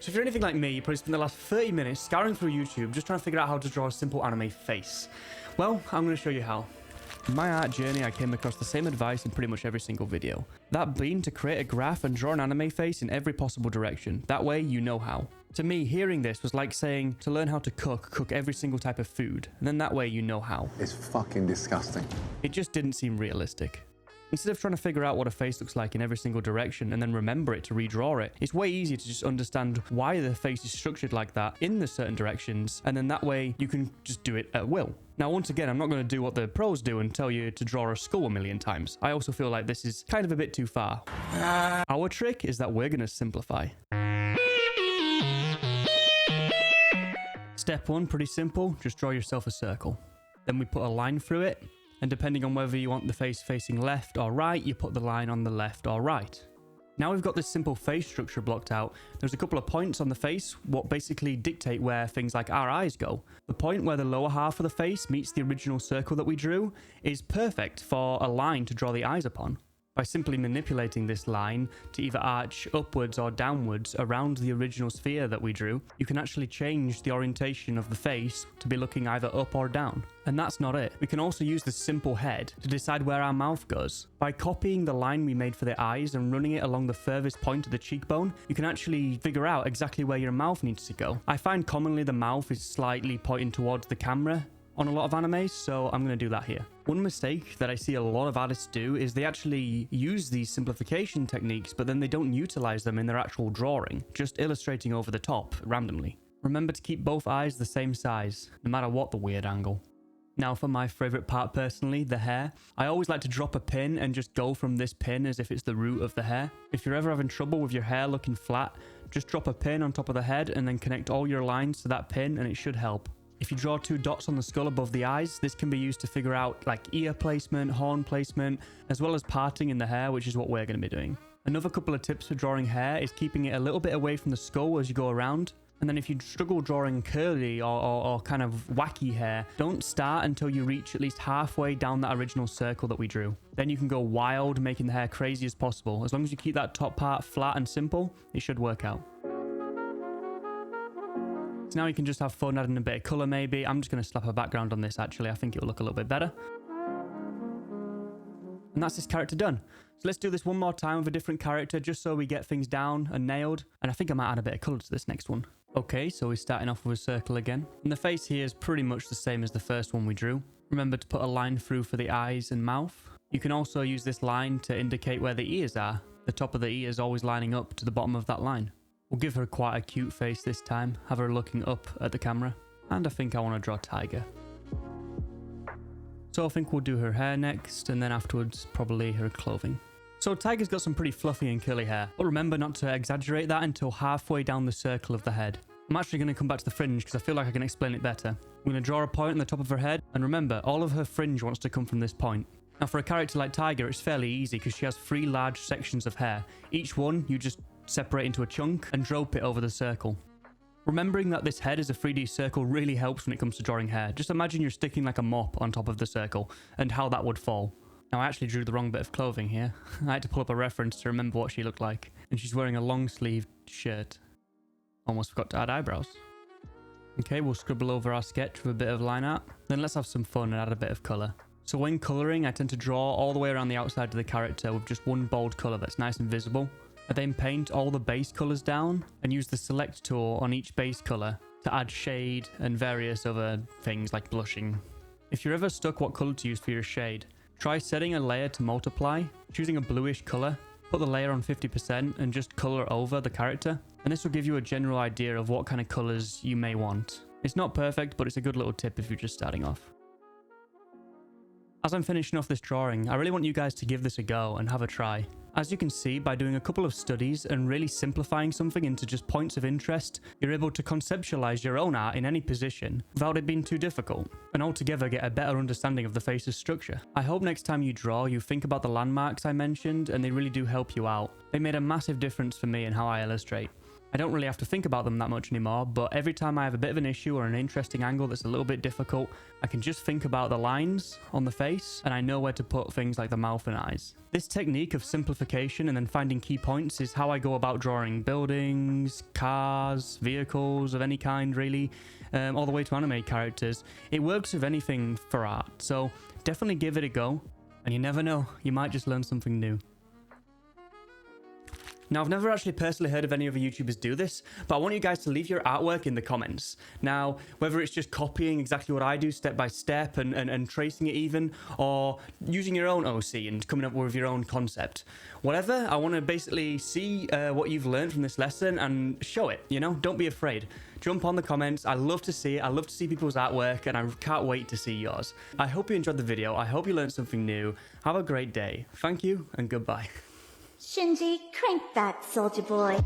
So if you're anything like me, you probably spent the last 30 minutes scouring through YouTube just trying to figure out how to draw a simple anime face. Well, I'm going to show you how. In my art journey, I came across the same advice in pretty much every single video. That being to create a graph and draw an anime face in every possible direction. That way, you know how. To me, hearing this was like saying to learn how to cook every single type of food, and then that way you know how. It's fucking disgusting. It just didn't seem realistic. Instead of trying to figure out what a face looks like in every single direction and then remember it to redraw it, it's way easier to just understand why the face is structured like that in the certain directions, and then that way you can just do it at will. Now, once again, I'm not going to do what the pros do and tell you to draw a skull a million times. I also feel like this is kind of a bit too far. Our trick is that we're going to simplify. Step 1, pretty simple, just draw yourself a circle. Then we put a line through it. And depending on whether you want the face facing left or right, you put the line on the left or right. Now we've got this simple face structure blocked out, there's a couple of points on the face what basically dictate where things like our eyes go. The point where the lower half of the face meets the original circle that we drew is perfect for a line to draw the eyes upon. By simply manipulating this line to either arch upwards or downwards around the original sphere that we drew, you can actually change the orientation of the face to be looking either up or down. And that's not it. We can also use the simple head to decide where our mouth goes. By copying the line we made for the eyes and running it along the furthest point of the cheekbone, you can actually figure out exactly where your mouth needs to go. I find commonly the mouth is slightly pointing towards the camera on a lot of animes, so I'm going to do that here. One mistake that I see a lot of artists do is they actually use these simplification techniques, but then they don't utilize them in their actual drawing, just illustrating over the top randomly. Remember to keep both eyes the same size, no matter what the weird angle. Now for my favorite part personally, the hair. I always like to drop a pin and just go from this pin as if it's the root of the hair. If you're ever having trouble with your hair looking flat, just drop a pin on top of the head and then connect all your lines to that pin and it should help. If you draw 2 dots on the skull above the eyes, this can be used to figure out like ear placement, horn placement, as well as parting in the hair, which is what we're going to be doing. Another couple of tips for drawing hair is keeping it a little bit away from the skull as you go around. And then if you struggle drawing curly or kind of wacky hair, don't start until you reach at least halfway down that original circle that we drew. Then you can go wild, making the hair crazy as possible. As long as you keep that top part flat and simple, it should work out. So now you can just have fun adding a bit of colour maybe. I'm just going to slap a background on this actually. I think it will look a little bit better. And that's this character done. So let's do this one more time with a different character just so we get things down and nailed. And I think I might add a bit of colour to this next one. Okay, so we're starting off with a circle again. And the face here is pretty much the same as the first one we drew. Remember to put a line through for the eyes and mouth. You can also use this line to indicate where the ears are. The top of the ear is always lining up to the bottom of that line. We'll give her quite a cute face this time, have her looking up at the camera, and I think I want to draw Tiger. So I think we'll do her hair next, and then afterwards probably her clothing. So Tiger's got some pretty fluffy and curly hair, but remember not to exaggerate that until halfway down the circle of the head. I'm actually going to come back to the fringe because I feel like I can explain it better. I'm going to draw a point on the top of her head, and remember, all of her fringe wants to come from this point. Now for a character like Tiger, it's fairly easy because she has 3 large sections of hair. Each one, you just separate into a chunk and drop it over the circle. Remembering that this head is a 3D circle really helps when it comes to drawing hair. Just imagine you're sticking like a mop on top of the circle and how that would fall. Now I actually drew the wrong bit of clothing here. I had to pull up a reference to remember what she looked like. And she's wearing a long sleeved shirt. Almost forgot to add eyebrows. Okay, we'll scribble over our sketch with a bit of line art. Then let's have some fun and add a bit of colour. So when colouring, I tend to draw all the way around the outside of the character with just one bold colour that's nice and visible. I then paint all the base colours down and use the select tool on each base colour to add shade and various other things like blushing. If you're ever stuck what colour to use for your shade, try setting a layer to multiply, choosing a bluish colour, put the layer on 50% and just colour over the character, and this will give you a general idea of what kind of colours you may want. It's not perfect, but it's a good little tip if you're just starting off. As I'm finishing off this drawing, I really want you guys to give this a go and have a try. As you can see, by doing a couple of studies and really simplifying something into just points of interest, you're able to conceptualize your own art in any position without it being too difficult, and altogether get a better understanding of the face's structure. I hope next time you draw, you think about the landmarks I mentioned and they really do help you out. They made a massive difference for me in how I illustrate. I don't really have to think about them that much anymore, but every time I have a bit of an issue or an interesting angle that's a little bit difficult, I can just think about the lines on the face and I know where to put things like the mouth and eyes. This technique of simplification and then finding key points is how I go about drawing buildings, cars, vehicles of any kind really, all the way to anime characters. It works with anything for art, so definitely give it a go, and you never know, you might just learn something new. Now, I've never actually personally heard of any other YouTubers do this, but I want you guys to leave your artwork in the comments. Now, whether it's just copying exactly what I do step by step and tracing it even, or using your own OC and coming up with your own concept. Whatever, I want to basically see what you've learned from this lesson and show it, you know? Don't be afraid. Jump on the comments. I love to see it. I love to see people's artwork, and I can't wait to see yours. I hope you enjoyed the video. I hope you learned something new. Have a great day. Thank you, and goodbye. Shinji, crank that, soldier boy.